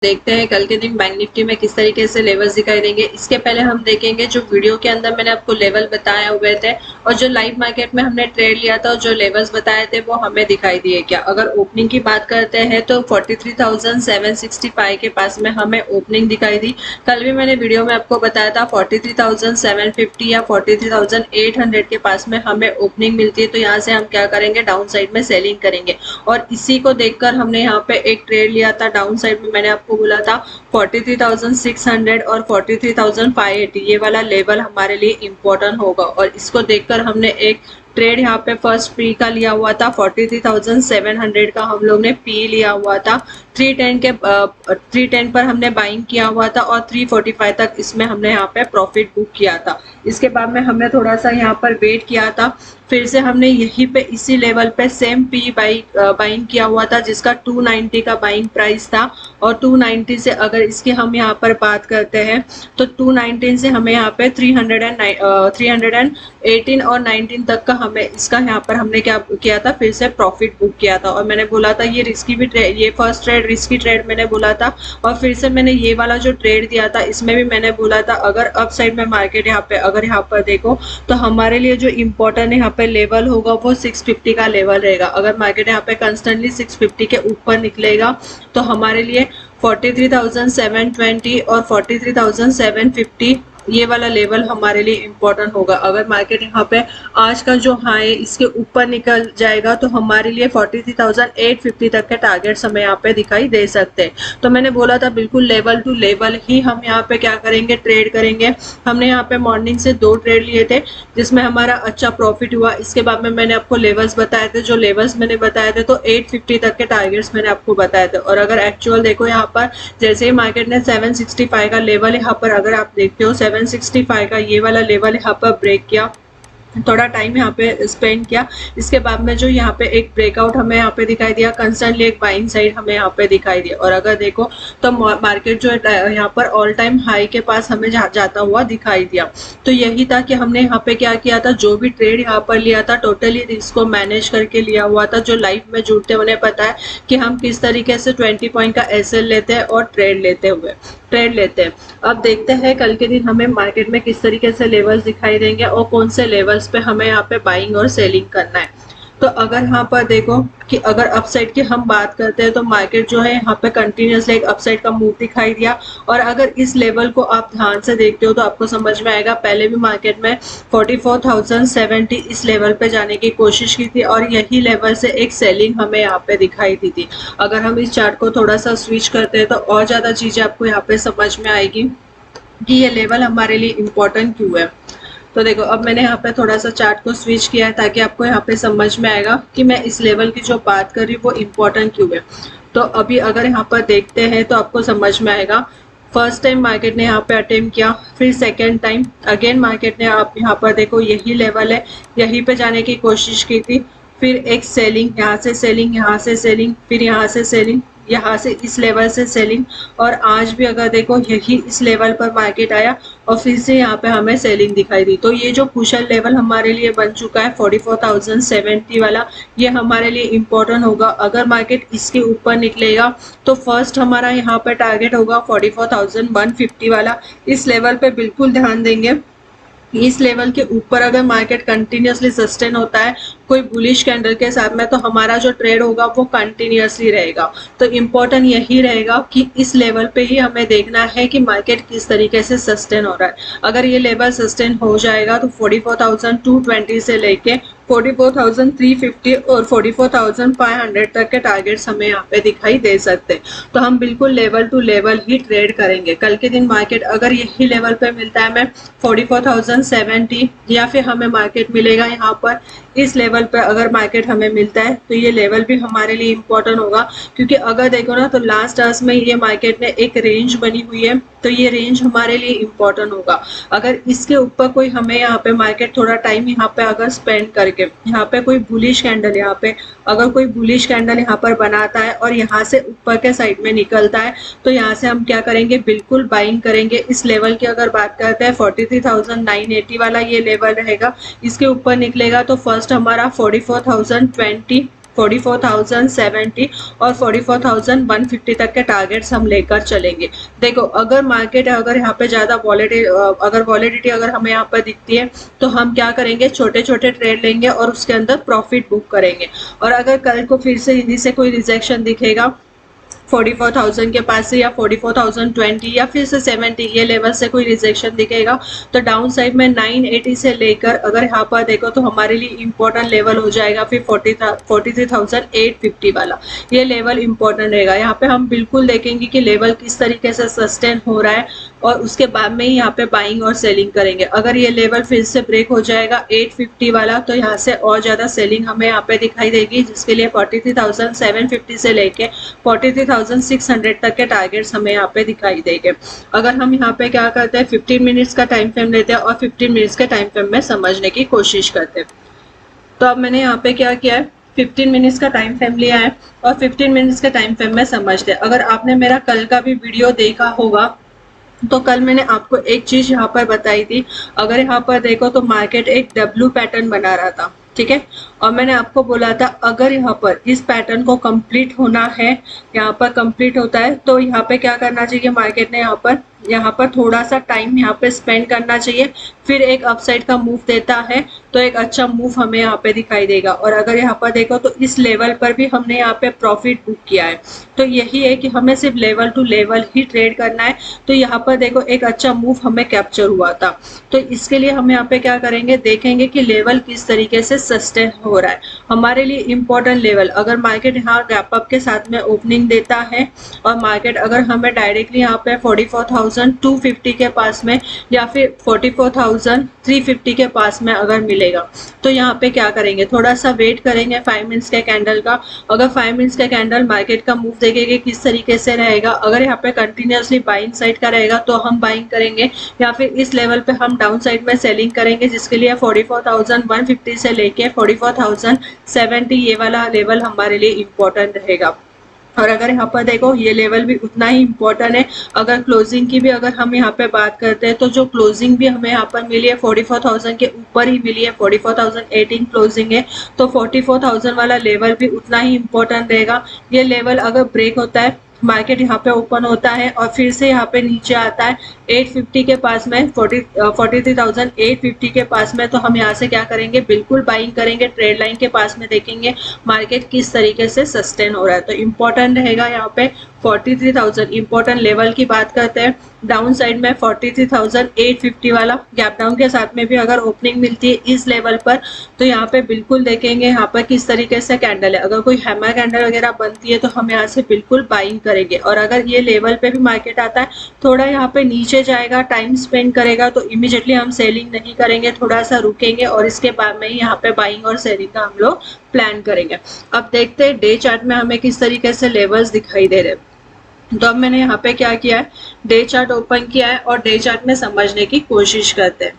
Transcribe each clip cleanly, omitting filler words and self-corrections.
देखते हैं कल के दिन बैंक निफ्टी में किस तरीके से लेवल्स दिखाई देंगे। इसके पहले हम देखेंगे जो वीडियो के अंदर मैंने आपको लेवल बताए हुए थे और जो लाइव मार्केट में हमने ट्रेड लिया था और जो लेवल्स बताए थे वो हमें दिखाई दिए क्या। अगर ओपनिंग की बात करते हैं तो 43,765 के पास में हमें ओपनिंग दिखाई दी। कल भी मैंने वीडियो में आपको बताया था 43,750 या 43,800 के पास में हमें ओपनिंग मिलती है, तो यहाँ से हम क्या करेंगे, डाउन साइड में सेलिंग करेंगे। और इसी को देखकर हमने यहाँ पे एक ट्रेड लिया था डाउन साइड में। मैंने आपको बोला था 43,600 और 43,580 ये वाला लेवल हमारे लिए इम्पोर्टेंट होगा, और इसको देखकर हमने एक ट्रेड यहाँ पे फर्स्ट पी का लिया हुआ था। 43,700 का हम लोग ने पी लिया हुआ था। 310 पर हमने बाइंग किया हुआ था और 345 तक इसमें हमने यहाँ पे प्रॉफिट बुक किया था। इसके बाद में हमने थोड़ा सा यहाँ पर वेट किया था, फिर से हमने यहीं पे इसी लेवल पे सेम पी बाइंग किया हुआ था जिसका 290 का बाइंग प्राइस था। और 290 से अगर इसकी हम यहाँ पर बात करते हैं तो 219 से हमें यहाँ पे 318 और 19 तक का हमें इसका यहाँ पर हमने क्या किया था, फिर से प्रॉफिट बुक किया था। और मैंने बोला था ये रिस्की भी ट्रेड, ये फर्स्ट ट्रेड रिस्की ट्रेड मैंने बोला था। और फिर से मैंने ये वाला जो ट्रेड दिया था इसमें भी मैंने बोला था अगर अप साइड में मार्केट यहाँ पे अगर यहाँ पर देखो तो हमारे लिए जो इम्पोर्टेंट यहाँ पे लेवल होगा वो 650 का लेवल रहेगा। अगर मार्केट यहाँ पे कंस्टेंटली 650 के ऊपर निकलेगा तो हमारे लिए 43,720 और 43,750 ये वाला लेवल हमारे लिए इम्पोर्टेंट होगा। अगर मार्केट यहाँ पे आज का जो हाई इसके ऊपर निकल जाएगा तो हमारे लिए 43,850 तक के टारगेट्स हमें यहाँ पे दिखाई दे सकते हैं। तो मैंने बोला था बिल्कुल लेवल टू लेवल ही हम यहाँ पे क्या करेंगे, ट्रेड करेंगे। हमने यहाँ पे मॉर्निंग से 2 ट्रेड लिए थे जिसमें हमारा अच्छा प्रॉफिट हुआ। इसके बाद में मैंने आपको लेवल्स बताए थे, जो लेवल्स मैंने बताए थे तो 850 तक के टारगेट्स मैंने आपको बताए थे। और अगर एक्चुअल देखो यहाँ पर जैसे ही मार्केट ने 765 का लेवल यहाँ पर अगर आप देखते हो 765 का ये वाला लेवल यहाँ पर ब्रेक किया, थोड़ा टाइम यहाँ पे स्पेंड किया। इसके बाद में जो यहाँ पे एक ब्रेकआउट हमें यहाँ पे दिखाई दिया, कंस्टेंटली एक बाइंग साइड हमें यहाँ पे दिखाई दिया। और अगर देखो तो मार्केट जो है यहाँ पर ऑल टाइम हाई के पास हमें जाता हुआ दिखाई दिया। तो यही था कि हमने यहाँ पे क्या किया था, जो भी ट्रेड यहाँ पर लिया था टोटली रिस्क को मैनेज करके लिया हुआ था। जो लाइफ में जुड़ते उन्हें पता है कि हम किस तरीके से 20 पॉइंट का एसएल लेते हैं और ट्रेड लेते हैं। अब देखते हैं कल के दिन हमें मार्केट में किस तरीके से लेवल्स दिखाई देंगे और कौन से लेवल्स पे हमें यहाँ पे बाइंग और सेलिंग करना है। तो अगर यहाँ पर देखो कि अगर अपसाइड की हम बात करते हैं तो मार्केट जो है यहाँ पे कंटिन्यूसली एक अपसाइड का मूव दिखाई दिया। और अगर इस लेवल को आप ध्यान से देखते हो तो आपको समझ में आएगा, पहले भी मार्केट में 44,070 इस लेवल पे जाने की कोशिश की थी और यही लेवल से एक सेलिंग हमें यहाँ पे दिखाई दी थी। अगर हम इस चार्ट को थोड़ा सा स्विच करते हैं तो और ज़्यादा चीज़ें आपको यहाँ पे समझ में आएगी कि ये लेवल हमारे लिए इम्पोर्टेंट क्यों है। तो देखो अब मैंने यहाँ पे थोड़ा सा चार्ट को स्विच किया है ताकि आपको यहाँ पे समझ में आएगा कि मैं इस लेवल की जो बात कर रही हूँ वो इम्पोर्टेंट क्यों है। तो अभी अगर यहाँ पर देखते हैं तो आपको समझ में आएगा, फर्स्ट टाइम मार्केट ने यहाँ पे अटेम्प्ट किया, फिर सेकेंड टाइम अगेन मार्केट ने आप यहाँ पर देखो यही लेवल है, यहीं पे जाने की कोशिश की थी। फिर एक सेलिंग, यहाँ से सेलिंग, यहाँ से सेलिंग, फिर यहाँ से सेलिंग, यहाँ से इस लेवल से सेलिंग। और आज भी अगर देखो यही इस लेवल पर मार्केट आया और फिर से यहाँ पे हमें सेलिंग दिखाई दी। तो ये जो कुशल लेवल हमारे लिए बन चुका है 44,070 वाला, ये हमारे लिए इम्पोर्टेंट होगा। अगर मार्केट इसके ऊपर निकलेगा तो फर्स्ट हमारा यहाँ पे टारगेट होगा 44,150 वाला। इस लेवल पे बिल्कुल ध्यान देंगे। इस लेवल के ऊपर अगर मार्केट कंटिन्यूसली सस्टेन होता है कोई बुलिश कैंडल के साथ में तो हमारा जो ट्रेड होगा वो कंटिन्यूसली रहेगा। तो इम्पोर्टेंट यही रहेगा कि इस लेवल पे ही हमें देखना है कि मार्केट किस तरीके से सस्टेन हो रहा है। अगर ये लेवल सस्टेन हो जाएगा तो 44,220 से लेके 44,350 और 44,500 तक के टारगेट्स हमें यहाँ पे दिखाई दे सकते हैं। तो हम बिल्कुल लेवल टू लेवल ही ट्रेड करेंगे। कल के दिन मार्केट अगर यही लेवल पे मिलता है, मैं 44,070 या फिर हमें मार्केट मिलेगा यहाँ पर इस लेवल पे अगर मार्केट हमें मिलता है तो ये लेवल भी हमारे लिए इम्पोर्टेंट होगा। क्योंकि अगर देखो ना तो लास्ट आवर्स में ये मार्केट ने एक रेंज बनी हुई है, तो ये रेंज हमारे लिए इम्पोर्टेंट होगा। अगर इसके ऊपर कोई हमें यहाँ पे मार्केट थोड़ा टाइम यहाँ पे अगर स्पेंड करके यहाँ पे कोई बुलिश कैंडल यहाँ पे अगर कोई बुलिश कैंडल यहाँ पर बनाता है और यहाँ से ऊपर के साइड में निकलता है तो यहाँ से हम क्या करेंगे, बिल्कुल बाइंग करेंगे। इस लेवल की अगर बात करते हैं 43,980 वाला ये लेवल रहेगा। इसके ऊपर निकलेगा तो फर्स्ट हमारा 44,020 44,070 और 44,150 तक के टारगेट्स हम लेकर चलेंगे। देखो अगर मार्केट अगर यहाँ पे ज़्यादा वॉलेटिलिटी अगर हमें यहाँ पर दिखती है तो हम क्या करेंगे, छोटे छोटे ट्रेड लेंगे और उसके अंदर प्रॉफिट बुक करेंगे। और अगर कल को फिर से हिंदी से कोई रिजेक्शन दिखेगा 44,000 के पास से या 44,020 या फिर से 70 ये लेवल से कोई रिजेक्शन दिखेगा तो डाउन साइड में 980 से लेकर अगर यहाँ पर देखो तो हमारे लिए इम्पोर्टेंट लेवल हो जाएगा फिर 43,850 वाला। ये लेवल इम्पोर्टेंट रहेगा। यहाँ पे हम बिल्कुल देखेंगे कि लेवल किस तरीके से सस्टेन हो रहा है और उसके बाद में ही यहाँ पे बाइंग और सेलिंग करेंगे। अगर ये लेवल फिर से ब्रेक हो जाएगा 850 वाला तो यहाँ से और ज़्यादा सेलिंग हमें यहाँ पे दिखाई देगी, जिसके लिए 43,750 से लेके 43,600 तक के टारगेट्स हमें यहाँ पे दिखाई देंगे। अगर हम यहाँ पे क्या करते हैं 15 मिनट्स का टाइम फ्रेम लेते हैं और 15 मिनट्स के टाइम फ्रेम में समझने की कोशिश करते हैं। तो अब मैंने यहाँ पे क्या किया है 15 मिनट्स का टाइम फ्रेम लिया है और 15 मिनट्स के टाइम फ्रेम में समझते हैं। अगर आपने मेरा कल का भी वीडियो देखा होगा तो कल मैंने आपको एक चीज यहाँ पर बताई थी। अगर यहाँ पर देखो तो मार्केट एक डब्ल्यू पैटर्न बना रहा था, ठीक है, और मैंने आपको बोला था अगर यहाँ पर इस पैटर्न को कंप्लीट होना है, यहाँ पर कंप्लीट होता है तो यहाँ पे क्या करना चाहिए, मार्केट ने यहाँ पर थोड़ा सा टाइम यहाँ पे स्पेंड करना चाहिए, फिर एक अपसाइड का मूव देता है तो एक अच्छा मूव हमें यहाँ पे दिखाई देगा। और अगर यहाँ पर देखो तो इस लेवल पर भी हमने यहाँ पे प्रॉफिट बुक किया है। तो यही है कि हमें सिर्फ लेवल टू लेवल ही ट्रेड करना है। तो यहाँ पर देखो एक अच्छा मूव हमें कैप्चर हुआ था। तो इसके लिए हम यहाँ पे क्या करेंगे, देखेंगे कि लेवल किस तरीके से सस्टेन हो रहा है। हमारे लिए इम्पोर्टेंट लेवल अगर मार्केट यहाँ गैप अप के साथ में ओपनिंग देता है और मार्केट अगर हमें डायरेक्टली यहाँ पे 44,250 के पास में या फिर 44,350 के पास में अगर मिलेगा तो यहाँ पे क्या करेंगे, थोड़ा सा वेट करेंगे 5 मिनट्स के कैंडल का। अगर 5 मिनट्स का कैंडल मार्केट का मूव देखेंगे किस तरीके से रहेगा, अगर यहाँ पे कंटिन्यूसली बाइंग साइड का रहेगा तो हम बाइंग करेंगे या फिर इस लेवल पे हम डाउन साइड में सेलिंग करेंगे, जिसके लिए 44,150 से लेके 44,070 ये वाला लेवल हमारे लिए इम्पोर्टेंट रहेगा। और अगर यहाँ पर देखो ये लेवल भी उतना ही इम्पोर्टेंट है। अगर क्लोजिंग की भी अगर हम यहाँ पे बात करते हैं तो जो क्लोजिंग भी हमें यहाँ पर मिली है 44,000 के ऊपर ही मिली है, 44,018 क्लोजिंग है। तो 44,000 वाला लेवल भी उतना ही इम्पोर्टेंट रहेगा। ये लेवल अगर ब्रेक होता है, मार्केट यहाँ पे ओपन होता है और फिर से यहाँ पे नीचे आता है 850 के पास में, 43,850 के पास में, तो हम यहाँ से क्या करेंगे, बिल्कुल बाइंग करेंगे। ट्रेड लाइन के पास में देखेंगे मार्केट किस तरीके से सस्टेन हो रहा है। तो इम्पोर्टेंट रहेगा यहाँ पे 43,000 इम्पोर्टेंट लेवल की बात करते हैं। डाउन साइड में 43,850 वाला गैप डाउन के साथ में भी अगर ओपनिंग मिलती है इस लेवल पर तो यहाँ पे बिल्कुल देखेंगे यहाँ पर किस तरीके से कैंडल है। अगर कोई हैमर कैंडल वगैरह बनती है तो हम यहाँ से बिल्कुल बाइंग करेंगे। और अगर ये लेवल पे भी मार्केट आता है, थोड़ा यहाँ पे नीचे जाएगा, टाइम स्पेंड करेगा, तो इमीडिएटली हम सेलिंग नहीं करेंगे, थोड़ा सा रुकेंगे और इसके बाद में ही यहाँ पे बाइंग और सेलिंग का हम लोग प्लान करेंगे। अब देखते हैं डे चार्ट में हमें किस तरीके से लेवल्स दिखाई दे रहे हैं। तो अब मैंने यहाँ पे क्या किया है, डे चार्ट ओपन किया है और डे चार्ट में समझने की कोशिश करते हैं।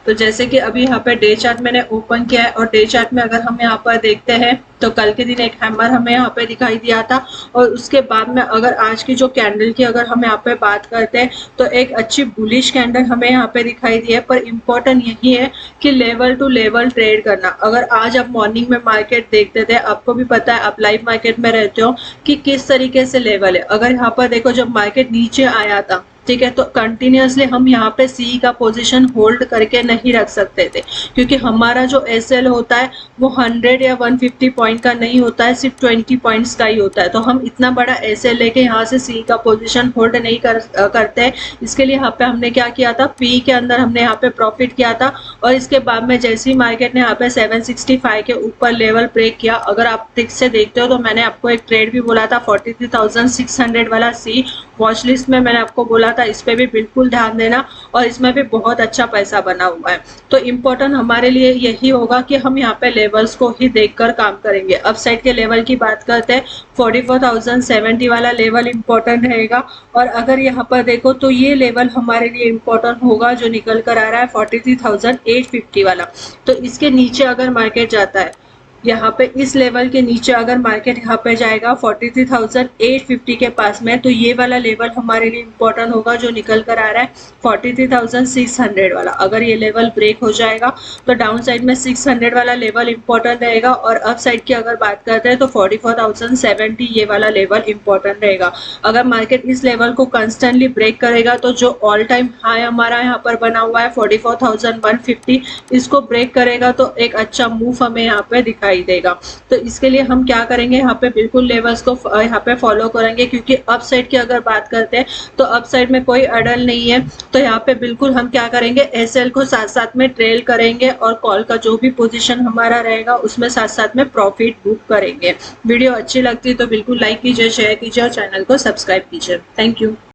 तो जैसे कि अभी यहाँ पे डे चार्ट मैंने ओपन किया है और डे चार्ट में अगर हम यहाँ पर देखते हैं तो कल के दिन एक हैमर हमें यहाँ पे दिखाई दिया था और उसके बाद में अगर आज की जो कैंडल की अगर हम यहाँ पे बात करते हैं तो एक अच्छी बुलिश कैंडल हमें यहाँ पे दिखाई दी है। पर इम्पोर्टेंट यही है कि लेवल टू लेवल ट्रेड करना। अगर आज आप मॉर्निंग में मार्केट देखते थे, आपको भी पता है, आप लाइव मार्केट में रहते हो कि किस तरीके से लेवल है। अगर यहाँ पर देखो जब मार्केट नीचे आया था, ठीक है, तो कंटिन्यूसली हम यहाँ पे सी का पोजीशन होल्ड करके नहीं रख सकते थे, क्योंकि हमारा जो एसएल होता है वो 100 या 150 पॉइंट का नहीं होता है, सिर्फ 20 पॉइंट्स का ही होता है। तो हम इतना बड़ा एसएल लेके यहाँ से सी का पोजीशन होल्ड नहीं करते हैं। इसके लिए यहाँ पे हमने क्या किया था, पी के अंदर हमने यहाँ पे प्रॉफिट किया था और इसके बाद में जैसे ही मार्केट ने यहाँ पे 765 के ऊपर लेवल ब्रेक किया, अगर आप ठीक से देखते हो तो मैंने आपको एक ट्रेड भी बोला था 43,600 वाला सी वॉच लिस्ट में मैंने आपको बोला था, इस पे भी बिल्कुल ध्यान देना और इसमें भी बहुत अच्छा पैसा बना हुआ है। तो इम्पोर्टेंट हमारे लिए यही होगा कि हम यहाँ पे लेवल्स को ही देखकर काम करेंगे। अब साइड के लेवल की बात करते हैं, 44,070 वाला लेवल इम्पोर्टेंट रहेगा और अगर यहाँ पर देखो तो ये लेवल हमारे लिए इम्पोर्टेंट होगा जो निकल कर आ रहा है 43,850 वाला। तो इसके नीचे अगर मार्केट जाता है यहाँ पे इस लेवल के नीचे अगर मार्केट यहाँ पे जाएगा 43,850 के पास में, तो ये वाला लेवल हमारे लिए इम्पोर्टेंट होगा जो निकल कर आ रहा है 43,600 वाला। अगर ये लेवल ब्रेक हो जाएगा तो डाउन साइड में 600 वाला लेवल इम्पोर्टेंट रहेगा, और अप साइड की अगर बात करते हैं तो 44,070 ये वाला लेवल इम्पोर्टेंट रहेगा। अगर मार्केट इस लेवल को कंस्टेंटली ब्रेक करेगा तो जो ऑल टाइम हाई हमारा यहाँ पर बना हुआ है 44,150, इसको ब्रेक करेगा तो एक अच्छा मूव हमें यहाँ पे दिखाई देगा। तो इसके लिए हम क्या करेंगे, यहाँ पे बिल्कुल लेवल्स को यहाँ पे फॉलो करेंगे, क्योंकि अप साइड की अगर बात करते हैं तो अप साइड में कोई अडल नहीं है। तो यहाँ पे बिल्कुल हम क्या करेंगे, एसएल को साथ साथ में ट्रेल करेंगे और कॉल का जो भी पोजीशन हमारा रहेगा उसमें साथ साथ में प्रॉफिट बुक करेंगे। वीडियो अच्छी लगती है तो बिल्कुल लाइक कीजिए, शेयर कीजिए और चैनल को सब्सक्राइब कीजिए। Thank you.